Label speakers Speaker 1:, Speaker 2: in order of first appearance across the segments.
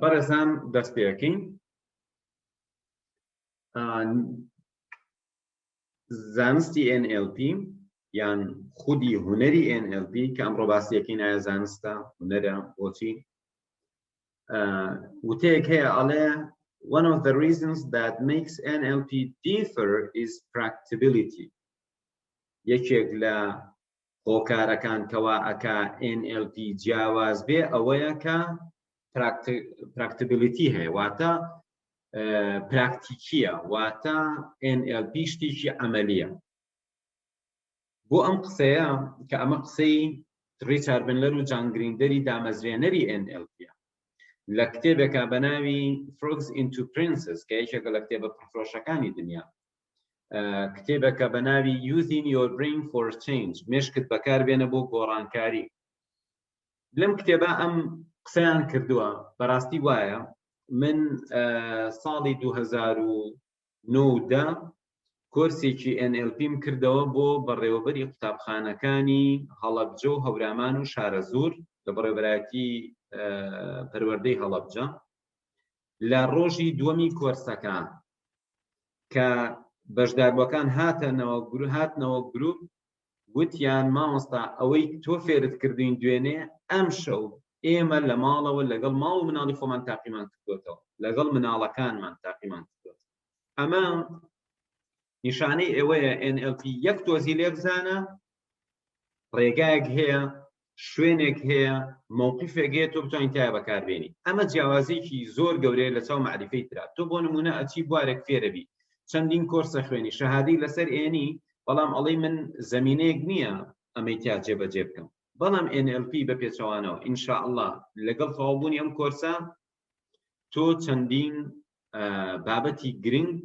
Speaker 1: بەڕێزان دەست پێکەین. زانستی NLP یان خودی هوەری NLP کە ئەمڕۆ باسیەکەین ئایا زانستە هوەرە بۆچی وتەیەک هەیە ئەڵێ one of the reasons that makes NLP differ is practicability. یەکێک لە هۆکارەکان کەوا ئەکا NLP جیاواز بێ ئەوەیە کە practicability هەیە، واتە پراکتیکیە، واتە NLP شتێکی عەمەلیە. بۆ ئەم قسەیە کە ئەمە قسەی ریچارد بندلەر و جان گریندەری دامەزرێنەری NLP لە کتێبێکە بە ناوی Frogs into Princes کە یەکێکە لە کتێبە پرفرۆشەکانی دنیا، کتێبێکە بە ناوی Using Your Brain for Change مێشکت بەکاربێنە بۆ گۆڕانکاری. لەم کتێبە ئەم قسەیان کردووە. بەڕاستی وایە من ساڵی 2009 کۆرسێکی NLPم کردەوە بۆ بەڕێوەبەری قوتابخانەکانی هەڵەبجە و هەورامان و شارەزور لە بەڕێوەبەرایەتی پەروەردەی هەڵەبجە لە ڕۆژی دووەمی کۆرسەکان کە بەشداربووەکان هاتنەوە گروپ گوتیان مامۆستا ئەوەی تۆ فێرت کردوین دوێنێ ئەم شەو ئێمە لە ماڵەوە لەگەڵ ماڵ و مناڵی خۆمان تاقیمان کردوێتەوە، لەگەڵ مناڵەکانمان تاقیمان کردوێت. ئەمە نیشانەی ئێوەیە NLP یەک تۆزی لێ بزانە، ڕێگایەک هەیە، شوێنێک هەیە، مووقیفێک هەیە تۆ بتوانین تایە بەکاربێنی. ئەمە جیاوازێکی زۆر گەورەیە لە چاو معریفەی ترا. تۆ بۆ نمونە ئەچی بوارێک فێرەبی، چەندین کۆرسە خوێنی، شەهادەی لەسەر ئێنی، بەڵام ئەڵێ من زەمینەیەک نییە ئەمەی تا جێبەجێ بکەم. بەڵام NLP بە پێچەوانەوە ئینشاءالله لەگەڵ تەواوبوونی ئەم کۆرسە تۆ چەندین بابەتی گرنگ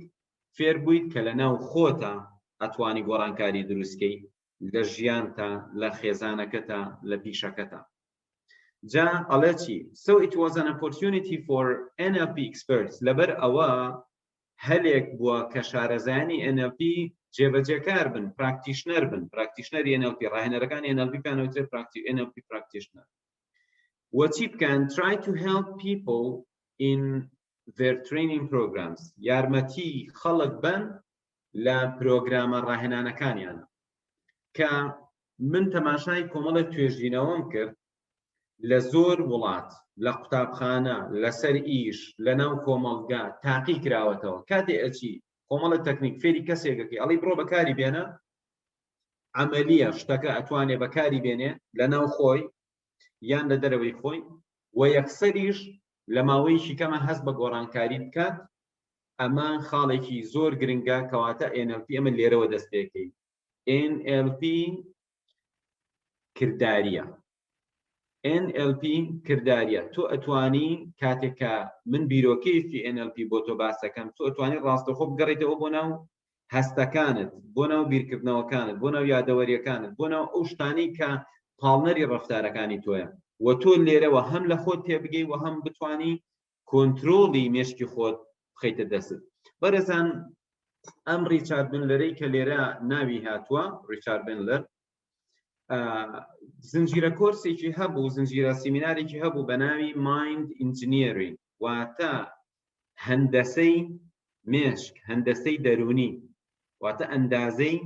Speaker 1: فێر بوویت کە لەناو خۆتە ئەتوانی گۆڕانکاری دروستکەی لە ژیانتە، لە خێزانەکەتە، لە پیشەکەتە. جا ئەڵێ چی؟ So it was an opportunity for NLP experts. لەبەر ئەوە هەلێک بووە کە شارەزایانی NLP جێبەجێکار بن، پراکتیشنەر بن، پراکتیشنەری NLP، ڕاهێنەرەکانی NLP پێیانەوترێت NLP practitioner. وەچی بکەن؟ Try to help people in their training programs. یارمەتی خەڵک بن لە پرۆگرامە ڕاهێنانەکانیان کە من تەماشای کۆمەڵێک توێژینەوەم کرد لە زۆر وڵات، لە قوتابخانە، لەسەر ئیش، لەناو کۆمەڵگا تاقی کراوەتەوە. کاتێ ئەچی کۆمەڵە تەکنیک فێری کەسێکەکەی ئەڵی بڕۆ بەکاری بێنە، عەمەلیە شتەکە ئەتوانێ بەکاری بێنێ لەناو خۆی یان لە دەرەوەی خۆی، و یەکسەریش لە ماوەیەکی کەمە هەست بە گۆڕانکاری بکات. ئەمە خاڵێکی زۆر گرنگە کەواتە NLP ئەمە لێرەوە دەست پێکەی. NLP کرداریە. NLP کرداریە. تۆ ئەتوانی کاتێکە من بیرۆکەیەکی NLP بۆ تۆ باسەکەم، تۆ ئەتوانی ڕاستەخۆ بگەڕێتەوە بۆ ناو هەستەکانت، بۆ ناو بیرکردنەوەکانت، بۆ ناو یادەوەریەکانت، بۆ ناو ئەو شتانەی کە پاڵنەری ڕەفتارەکانی تۆیە، و تۆ لێرەوە هەم لە خۆت تێبگەی و هەم بتوانی کۆنترۆڵی مێشکی خۆت بخەیتە دەست. بەڕێزان ئەم ریچارد بندلەرەی کە لێرە ناوی هاتووە، ریچارد بندلەر، زنجیرە کۆرسێکی هەبوو، زنجیرە سیمینارێکی هەبوو بە ناوی مایند ئینجینیەرینگ، واتە هەندەسەی مێشک، هەندەسەی دەرونی، واتە ئەندازەی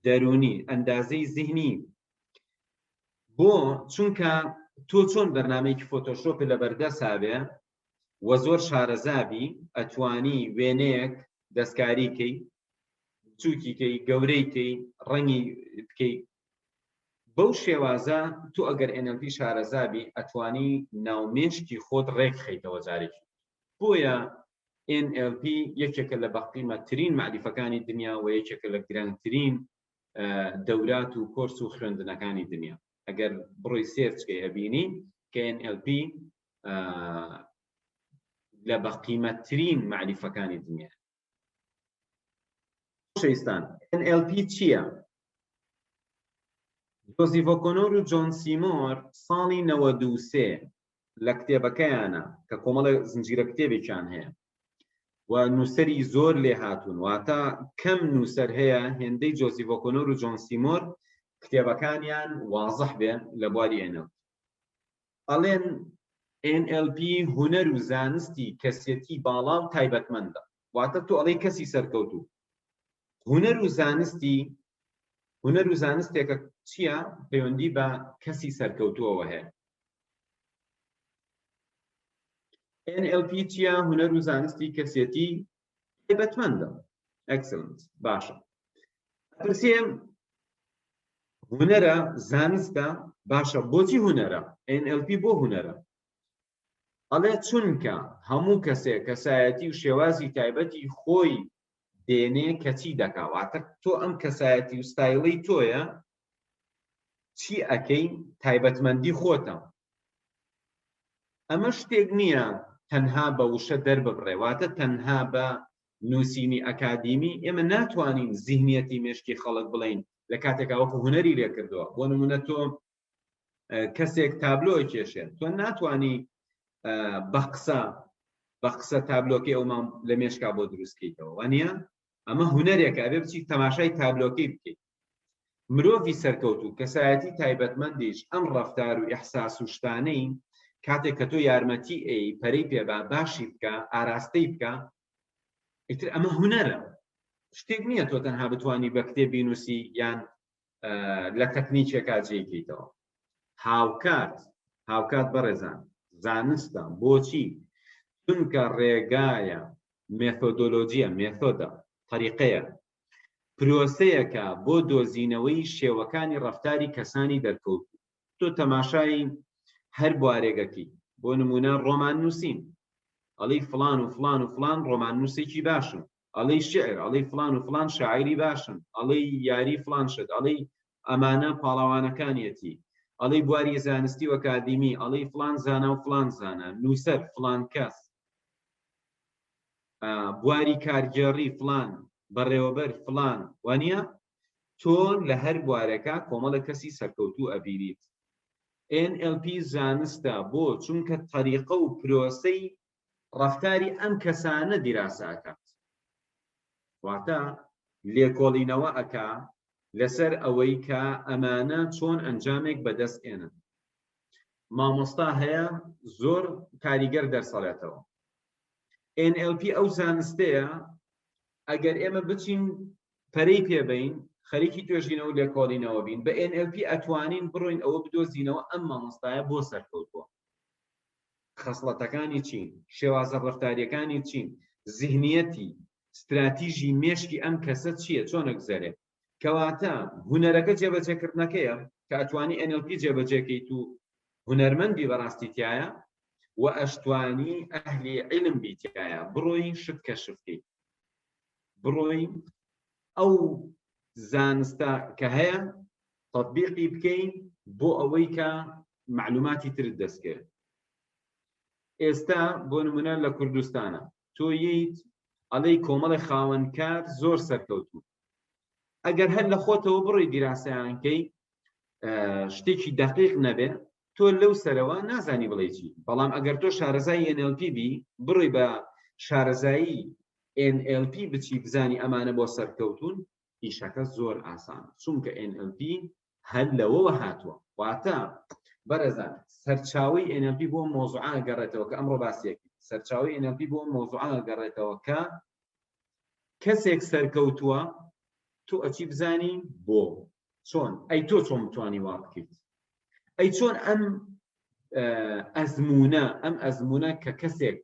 Speaker 1: دەرونی، ئەندازەی زیهنی. بۆ چونکە تۆ چۆن بەرنامەیەکی فۆتۆشۆپ لە بەردەسابێ و زۆر شارەزابی، ئەتوانی وێنەیەک دەستکاریکەی، چووکیکەی، گەورەیکەی، ڕەنگی بکەی. بەو شێوازە تۆ ئەگەر NLP شارەزابی ئەتوانی ناومێشکی خۆت ڕێک خەیتەوە جارێکی. بۆیە NLP یەکێکە لە بەقیمەتترین معریفەکانی دنیا و یەکێکە لە گرنگترین دەورات و کۆرس و خوێندنەکانی دنیا. ئەگەر بڕۆی سێرچکەی ئەبینی کە NLP لە بەقیمەتترین معریفەکانی دنیا. شەویستان، NLP چییە؟ جۆزیف ئۆکۆنۆر و جۆن سیمۆر ساڵی 93 لە کتێبەکەیانە کە کۆمەڵە زنجیرە کتێبێکیان هەیە و نووسەری زۆر لێ هاتوون، واتە کەم نووسەر هەیە هێندەی جۆزیف ئۆکۆنۆر و جۆن سیمۆر کتێبەکانیان وازح بێ لە بواری NLP. ئەڵێن NLP هونەر و زانستی کەسێتی باڵا و تایبەتمەندە. واتە تۆ ئەڵێ کەسی سەرکەوتوو. هونەر و زانستێکە چییە؟ پەیوەندی بە کەسی سەرکەوتووەوە هەیە. NLP چییە؟ هونەر و زانستی کەسێتی تایبەتمەندە. ئەکسلنت، باشە. پرسیێم هونەرە زانستە، باشە بۆچی هونەرە؟ NLP بۆ هونەرە؟ ئەڵێ چونکە هەموو کەسێک کەسایەتی و شێوازی تایبەتی خۆی دێنێ کەچی دەکا. واتە تۆ ئەم کەسایەتی و ستایڵەی تۆیە چی ئەەکەی تایبەتمەندی خۆتە. ئەمە شتێک نییە تەنها بە وشە دەرببڕێ. واتە تەنها بە نووسینی ئەکادیمی ئێمە ناتوانین زیهنیەتی مێشکی خەڵک بڵین لە کاتێکا وەکو هونەری لێ کردووە. بۆ نمونە تۆ کەسێک تابلۆی کێشێت، تۆ ناتوانی بە قسە تابلۆکەی ئەومان لە مێشکا بۆ دروستکەیتەوە، وانە؟ ئەمە هونەرێکە، ئەبێ بچیت تەماشای تابلۆکەی بکەیت. مرۆڤی سەرکەوتوو کەسایەتی تایبەتمەندیش ئەم ڕەفتار و ئیحساس و شتانەی کاتێک کە تۆ یارمەتی پەرەی پێبا باشی بکە، ئاراستەی بکە، ئیتر ئەمە هونەرە. شتێک نییە تۆ تەنها بتوانی بە کتێب بینووسی یان لە تەکنیکێکا جێیکەیتەوە. هاوکات بەڕێزان زانستە. بۆچی؟ چونکە ڕێگایە، مێتۆدۆلۆجیە، مێتۆدە، طریقەیە، پرۆسەیەکە بۆ دۆزینەوەی شێوەکانی ڕەفتاری کەسانی دەرکەوتوو. تۆ تەماشای هەر بوارێگەکی، بۆ نمونە ڕۆمان نووسین، ئەڵەی فلان و فلان و فلان ڕۆمان نووسێکی باشن، ئەڵەی شعر، ئەڵەی فلان و فلان شاعری باشن، ئەڵەی یاری فلان شت، ئەڵەی ئەمانە پاڵەوانەکانیەتی، ئەڵەی بواری زانستی و ئەکادیمی، ئەڵەی فلان زانە و فلان زانە، نووسەر فلان کەس، بواری کارگێڕی فلان، بەڕێوەبەر فلان، وانە؟ تۆ لە هەر بوارەکە کۆمەڵە کەسی سەرکەوتوو ئەبینیت. NLP زانستە. بۆ؟ چونکە طریقە و پرۆسەی ڕەفتاری ئەم کەسانە دیراسە ئەکات. واتە لێکۆڵینەوە ئەکا لەسەر ئەوەی کە ئەمانە چۆن ئەنجامێک بەدەست ئێنن. مامۆستا هەیە زۆر کاریگەر دەرسەڵێتەوە. NLP ئەو زانستەیە ئەگەر ئێمە بچین پەرەی پێبین، خەریکی توێژینەوە لێکۆڵینەوە بین، بە NLP ئەتوانین بڕۆین ئەوە بدۆزینەوە ئەم مامۆستایە بۆ سەرکەوتووە. خەسڵەتەکانی چین؟ شێوازە ڕەفتاریەکانی چین؟ زیهنیەتی، استراتیژی مێشکی ئەم کەسە چییە؟ چۆن ئەگزەرێت؟ کەواتە هونەرەکە جێبەجێکردنەکەیە کە ئەتوانی NLP جێبەجێکەیت و هونەرمەندی بەڕاستی تایە و ئەشتوانی ئەهلی عیلم بیتایە. بڕۆی شت کەشف بکەیت، بڕۆی ئەو زانستە کە هەیە تەطبیقی بکەین بۆ ئەوەی کە معلوماتی ترت دەستکرد. ئێستا بۆ نمونە لە کوردستانە تۆ ییت ئەڵەی کۆمەڵی خاوەنکار زۆر سەرکەوتوو. ئەگەر هەر لە خۆتەوە بڕۆی دیراسەیانکەی شتێکی دەقیق نەبێ، تۆ لەو سەرەوە نازانی بڵێ چی. بەڵام ئەگەر تۆ شارەزای NLP بی، بڕۆی بە شارەزایی NLP بچی بزانی ئەمانە بۆ سەرکەوتون، ئیشەکە زۆر ئاسان، چونکە NLP هەر لەوەوە هاتووە. واتە بەرەزان سەرچاوی NLP بۆ مۆزوعە گەڕێتەوە کە ئەمڕۆ باسیەکی سەرچاوی NLP بۆ مۆزوعە گەڕێتەوە کە کەسێک سەرکەوتووە، تۆ ئەچی بزانی بۆ چۆن، ئەی تۆ چۆن بتوانی وا بکەیت، ئەی چۆن ئەم ئەزمونە کە کەسێک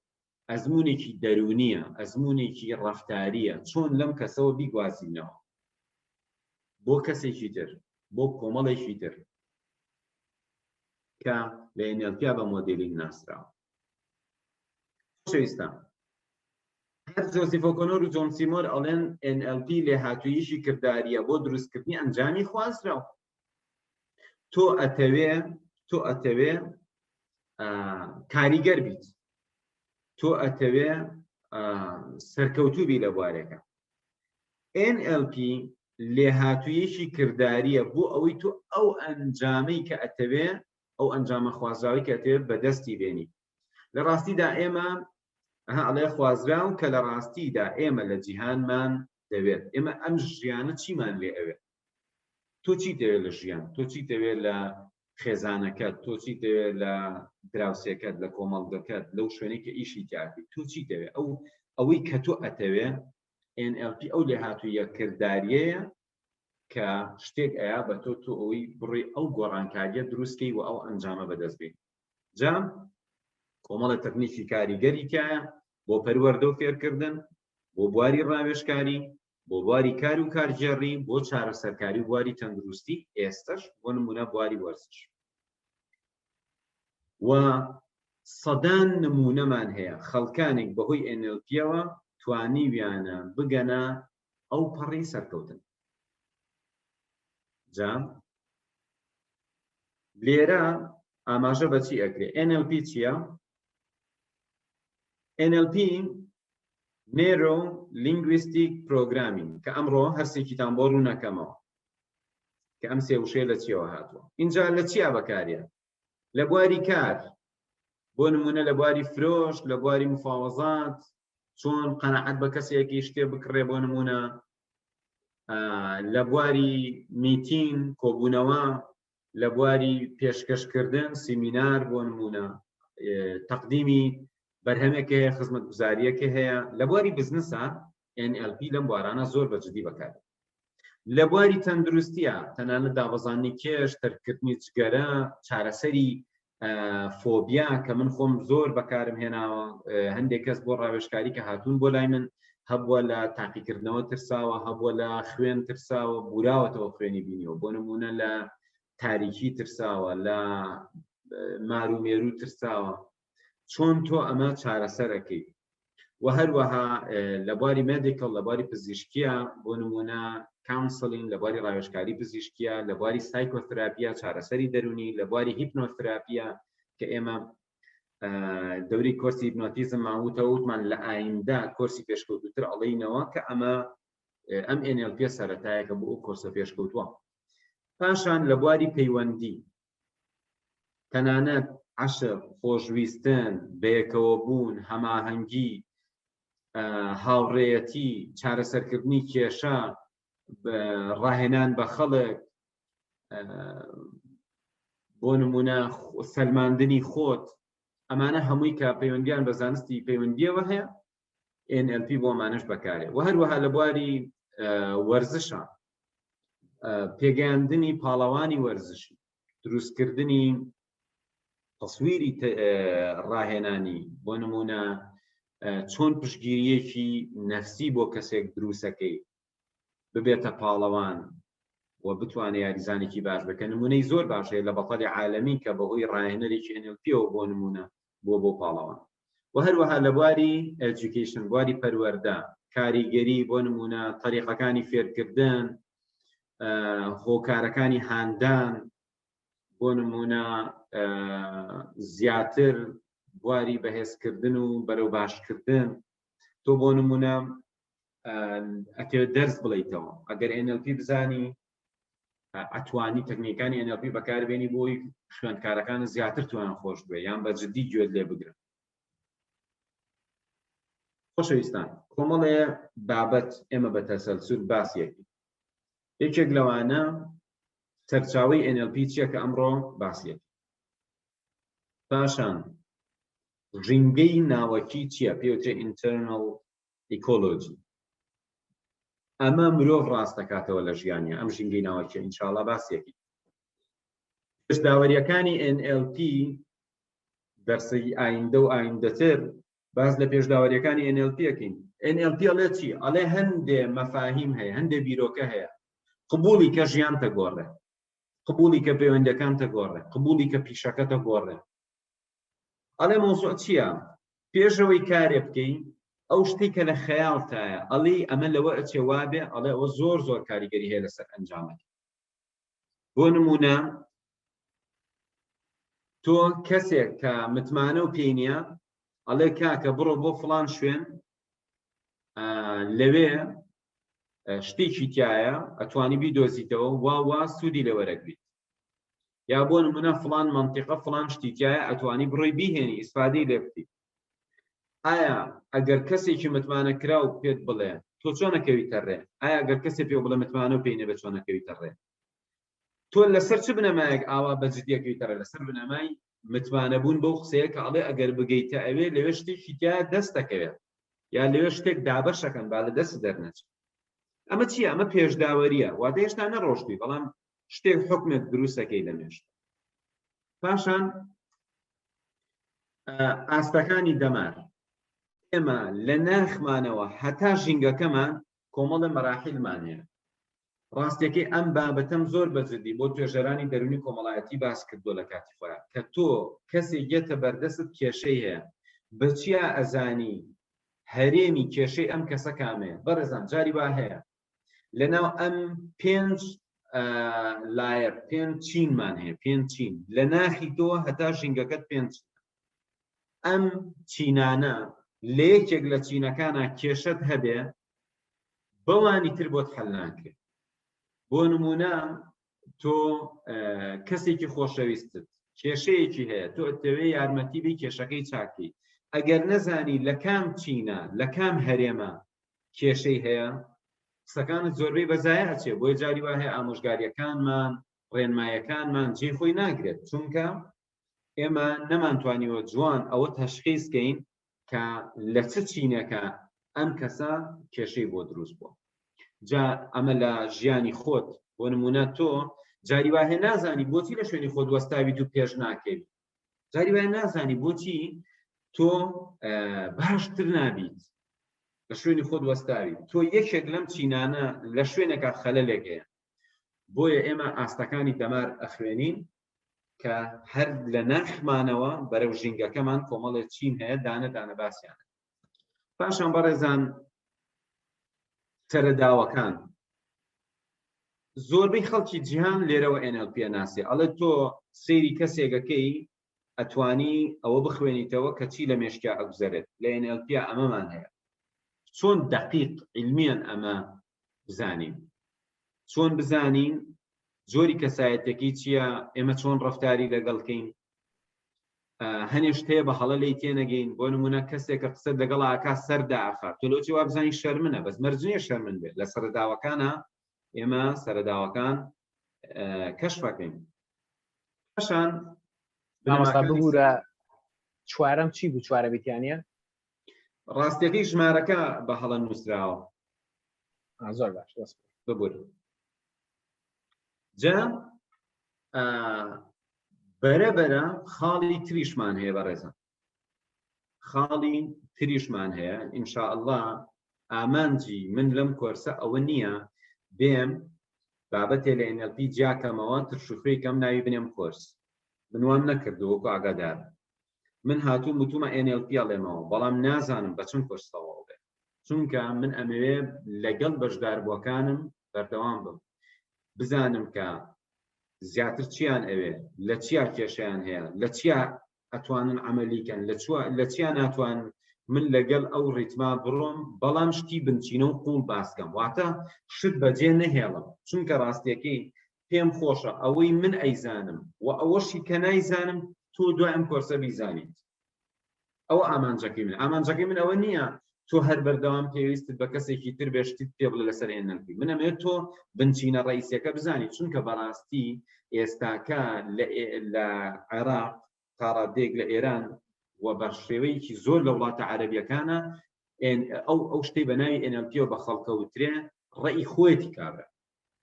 Speaker 1: ئەزمونێکی دەرونیە، ئەزمونێکی ڕەفتاریە، چۆن لەم کەسەوە بیگوازینەوە بۆ کەسێکی تر، بۆ کۆمەڵێکی تر کە لە NLP بە مۆدێلینگ ناسراوە. خۆشەویستان، هەر جۆزیف ئۆکۆنۆر و جۆن سیمۆر ئەڵێن NLP لێهاتووییشی کرداریە بۆ دروستکردنی ئەنجامی خوازراوە. تۆ ئەتەوێ کاریگەر بیت، تۆ ئەتەوێ سەرکەوتوو بی لە بوارێکە. NLP لێهاتووییشی کرداریە بۆ ئەوەی تۆ ئەو ئەنجامەی کە ئەتەوێ، ئەو ئەنجامە خوازراوی کە ئەتەوێ بەدەستی بێنی. لە ڕاستیدا ئێمە ئەڵێ خوازراو کە لە ڕاستیدا ئێمە لە جیهانمان دەوێت. ئێمە ئەم ژیانە چیمان لێ ئەوێت؟ تۆ چی دەوێت لە ژیان؟ تۆ چی دەوێت لە خێزانەکەت، تۆ چی دەوێت لە دراوسێکەت، لە کۆمەڵگەکەت، لەو شوێنەی کە ئیشی تیاکەی، تۆ چی دەوێت؟ ئەوەی کە تۆ ئەتەوێ NLP ئەو لێهاتوویە کردداریەیە کە شتێک ئەیا بە تۆ ئەوەی بڕی ئەو گۆڕانکاریە دروستکەی و ئەو ئەنجامە بەدەست بێت. جا کۆمەڵە تەکنیکی کاریگەری تایە بۆ پەروەردە و فێرکردن، بۆ بواری ڕاوێژکاری، بۆ بواری کار و کارژێڕی، بۆ چارەسەرکاری و بواری تەندروستی، ئێستش بۆ نمونە بواری وەرزش. و سەدان نمونەمان هەیە خەڵکانێک بەهۆی NLPەوە توانیویانە بگەنە ئەو پەڕی سەرکەوتن. جا لێرە ئاماژە بەچی ئەکرێ؟ NLP چییە؟ NLP Neuro Linguistic Programming کە ئەمڕۆ هەرسێکیتان بۆ ڕوو نەکەمەوە کە ئەم سێ وشەیە لە چیەوە هاتووە. اینجا لە چیا بەکارێ؟ لە بواری کار، بۆ نمونە لە بواری فرۆش، لە بواری مفاوەزات، چۆن قەنەعەت بە کەسێکی شتێ بکڕێ، بۆ نمونە لە بواری میتین کۆبوونەوە، لە بواری پێشکەشکردن سیمینار، بۆ نمونە تەقدیمی بەرهەمێکە هەیە، خزمەتگوزاریەکە هەیە. لە بواری بزنسە NLP لەم بوارانە زۆر بەجددی بەکارێت. لە بواری تەندروستیە تەنانەت دابەزانی کێش، تەرکردنی جگەرە، چارەسەری فۆبیا کە من خۆم زۆر بەکارم هێناوە. هەندێک کەس بۆ ڕاوێژکاری کە هاتوون بۆ لای من هەبووە لە تاقیکردنەوە ترساوە، هەبووە لە خوێن ترساوە، بوراوەتەوە خوێنی بینیەوە، بۆ نمونە لە تاریکی ترساوە، لە مارومێرو ترساوە. چۆن تۆ ئەمە چارەسەرەکەی. و هەروەها لە بواری مێدیکڵ، لە بواری پزیشکیە، بۆ نمونە کاونسلینگ، لە بواری ڕاوێژکاری پزیشکیە، لە بواری سایکۆتراپیە چارەسەری دەرونی، لە بواری هیپنۆتراپیە کە ئێمە دەوری کۆرسی هیپنۆتیزم ماووتەوە وتمان لە ئایندا کۆرسی پێشکەوتوتر ئەڵێینەوە کە ئەم NLP سەرەتایەکە بۆ ئەو کۆرسە پێشکەوتووە. پاشان لە بواری پەیوەندی، تەنانەت عەشق، خۆشویستن، بەیەکەوە بوون، هەماهەنگی، هاوڕێیەتی، چارەسەرکردنی کێشە، ڕاهێنان بە خەڵک، بۆ نمونە سەلماندنی خۆت، ئەمانە هەمووی کە پەیوەندیان بە زانستی پەیوەندیەوە هەیە NLP بۆ ئەمانەش بەکارێ. و هەروەها لە بواری وەرزشە، پێگەیاندنی پاڵەوانی وەرزشی، دروستکردنی تەسویری ڕاهێنانی، بۆ نمونە چۆن پشتگیریەکی نەفسی بۆ کەسێک دروستەکەی ببێتە پاڵەوان و بتوانێت یاریزانێکی باش بکە. نمونەی زۆر باشەیە لە بەتەڵی عالەمی کە بەهۆی ڕاهێنەرێکی NLPەوە بۆ نمونە بۆ پاڵەوان. و هەروەها لە بواری ئەجوکیشن، بواری پەروەردە، کاریگەری، بۆ نمونە تەریقەکانی فێرکردن، هۆکارەکانی هاندان، بۆ نمونە زیاتر بواری بەهێزکردن و بەرەو باشکردن. تۆ بۆ نمونە ئەتەوێت دەرس بڵیتەوە، ئەگەر NLP بزانی ئەتوانی تەکنیکانی NLP بەکاربێنی بۆی خوێندکارەکان زیاتر توانن خۆش بێ یان بە جددی گوێت لێ بگرن. خۆشەویستان، کۆمەڵێ بابەت ئێمە بە تەسەلسل باسیەکەین. یەکێک لەوانە سەرچاوەی NLP چییە کە ئەمڕۆ باسیەکەین. پاشان ژینگەی ناوەکی چییە؟ پێوترێ internal ecology. ئەمە مرۆڤ ڕاست دەکاتەوە لە ژیانیە، ئەم ژینگەی ناوەکیە ئینشاڵڵا باسیەکەین. پێشداوەریەکانی NLP دەرسی ئایندە و ئایندەتر باز لە پێشداوەریەکانی NLP یەکەین. NLP ئەڵێ چی؟ ئەڵێ هەندێ مەفاهیم هەیە، هەندێ بیرۆکە هەیە. قبولی کە ژیان تەگۆڕێ، قبولی کە پەیوەندەکان تەگۆڕێ، قبولی کە پیشەکە تەگۆڕێ. ئەڵێ مۆزوع چییە؟ پێشەوەی کارێ بکەین ئەو شتێک کە لە خەیاڵتایە ئەڵێ ئەمە لەوە ئەچێ وابێ، ئەڵێ ئەوە زۆر کاریگەری هەیە لەسەر ئەنجامەکە. بۆ نمونە تۆ کەسێک کە متمانە و پێی نییە ئەڵێ کاکە بڕۆ بۆ فڵان شوێن، لەوێ شتێکی تایە ئەتوانی بیدۆزیتەوە وا سوودی لەوەرەگریت. یا بۆ نمونە فڵان منتیقە فڵان شتی تایە ئەتوانی بڕۆی بیهێنی ئیسفادەی لێ بکەیت. ئایا ئەگەر کەسێکی متمانە کراو پێت بڵێ تۆ چۆن نەکەویتە ڕێ؟ ئایا ئەگەر کەسێک پێ بڵێ متمانە و پێی نەبێت چۆن نەکەویتە ڕێ؟ تۆ لەسەر چ بنەمایەک ئاوا بەجددیەکەیتەرە لەسەر بنەمای متمانە بوون بەو قسەیە کە ئەڵێ ئەگەر بگەیتە ئەوێ لەوێ شتێکی تیا دەست دەکەوێت یا لەوێ شتێک دابەشەکەن با لە دەست دەرنەچێت. ئەمە چییە؟ ئەمە پێشداوەریە، واتە هێشتا نەڕۆشتووی بەڵام شتێک حکمێک دروستەکەی لەمێشت. پاشان ئاستەکانی دەمار ئێمە لە ناخمانەوە هەتا ژینگەکەمان کۆمەڵە مەراحیلمان هەیە. ڕاستیەکەی ئەم بابەتەم زۆر بەجددی بۆ توێژەرانی دەرونی کۆمەڵایەتی باس کردووە لە کاتی خۆیان کە تۆ کەسێک یەتە بەردەست کێشەی هەیە بچیا ئەزانی هەرێمی کێشەی ئەم کەسە کامەیە. بەڕێزان جاری وا هەیە لەناو ئەم 5 لایر 5 چینمان هەیە 5 چین لە ناخی تۆ هەتا ژینگەکەت 5 ئەم چینانە لە یەکێک لە چینەکانە کێشەت هەبێ بەوانی تر بۆت حەل ناکرێت. بۆ نمونە تۆ کەسێکی خۆشەویستت کێشەیەکی هەیە تۆ ئەتەوێ یارمەتی بی کێشەکەی چاکەی ئەگەر نەزانی لە کام چینە لە کام هەرێمە کێشەی هەیە قسەکانت زۆربەی بەزایە ئەچێ. بۆی جاری وا هەیە ئامۆژگاریەکانمان ڕێنمایەکانمان جێخۆی ناگرێت چونکە ئێمە نەمانتوانیوە جوان ئەوە تەشخیصکەین کە لە چ چینەکە ئەم کەسە کێشەی بۆ دروست بووە. جا ئەمە لە ژیانی خۆت بۆ نمونە تۆ جاری وا هەیە نازانی بۆچی لە شوێنی خۆت وەستاویت و پێش ناکەوی. جاری وا هەیە نازانی بۆچی تۆ باشتر نابیت لە شوێنی خۆت وەستاوی. تۆ یەکێک لەم چینانە لە شوێنێکە خەلەلێک هەیە. بۆیە ئێمە ئاستەکانی دەمار ئەخوێنین کە هەر لە ناخمانەوە بەرەو ژینگەکەمان کۆمەڵێک چین هەیە دانە دانە باسییان. پاشان بەڕێزان سەرەداوەکان زۆربەی خەڵکی جیهان لێرەوە NLP ناسی. ئەڵێ تۆ سەیری کەسێکەکەی ئەتوانی ئەوە بخوێنیتەوە کە چی لە مێشکیا ئەگوزارێت. لە NLP ئەمەمان هەیە چۆن دقیق علمیان ئەمە بزانین، چۆن بزانین جۆری کەسایەتێکی چییە، ئێمە چۆن ڕەفتاری لەگەڵکەین. هەنێشت هەیە بە هەڵە لی تێنەگەین. بۆ نمونە کەسێکە قسەت لەگەڵ ئاکا سەردا ئاخات تۆ لۆچی وا بزانی شەرمنە بەس مەرجێ شەرمن بێت. لە سەرەداوەکانە ئێمە سەرەداوەکان کەشفەکەین. پاشان
Speaker 2: بگورە چوارەم چی بوو؟ چوارە بیتیانە
Speaker 1: ڕاستیەکەی ژمارەکە بە هەڵە نووسراوە.
Speaker 2: زۆر باش
Speaker 1: ببور. جا بەرەبەرە خاڵی تریشمان هەیە بەڕێزان، خاڵی تریشمان هەیە. ئینشاءالله ئامانجی من لەم کۆرسە ئەوە نییە بێم بابەتێ لە NLP جیاکەمەوە ترشوخوێی کەم ناوی بنێم کۆرس. بنوام نەکردووەکو ئاگادار. من هاتوو وتومە NLP ئەڵێمەوە بەڵام نازانم بە چەند کۆرسەوە بێ چونکە من ئەمەوێ لەگەڵ بەشداربووەکانم بەردەوام بم بزانم کە زیاتر چیان ئەوێ لە چیا کێشیان هەیە لە چیا ئەتوانن عملیکەن لە چیا ناتوانن من لەگەڵ ئەو ڕیتما بڕۆم بەڵام شتی بنچینە و قوڵ باسکەم واتە شت بەجێ نەهێڵم چونکە ڕاستیەکەی پێم خۆشە ئەوەی من ئەیزانم و ئەوەشی کە نایزانم تۆ دوای ئەم کۆرسە بیزانیت. ئەوە ئامانجەکەی من. ئامانجەکەی من ئەوە نییە تۆ هەر بەردەوام پێویستت بە کەسێکی تر بێشتیت پێ بڵێ لەسەر NLP. من ئەمەوێت تۆ بنچینە ڕئیسیەکە بزانیت چونکە بەڕاستی ئێستاکە لە عێراق تا ڕادێک لە ئێران و بە شێوەیەکی زۆر لە وڵاتە عەرەبیەکانە ئەو شتەی بە ناوی NLP و بە خەڵکەوترێ ڕێی خۆیەتی کارە.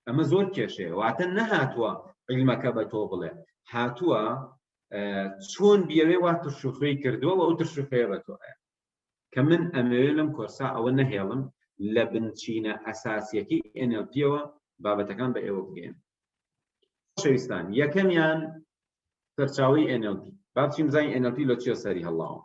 Speaker 1: ئەمە زۆر کێشەیە واتە نەهاتووە عیلمەکە بە تۆ بڵێ هاتووە چۆن بیەوێ وا ترشوخوێی کردووە و ئەو ترشوخوێیە بە تۆ هەیە کە من ئەمەوێت لەم کۆرسا ئەوە نەهێڵم لە بنچینە ئەساسیەکەی NLPەوە بابەتەکان بە ئێوە بگەین. خۆشەویستان یەکەمیان سەرچاوەی NLP با بچین بزانین NLP لە چیە سەری هەڵاوە.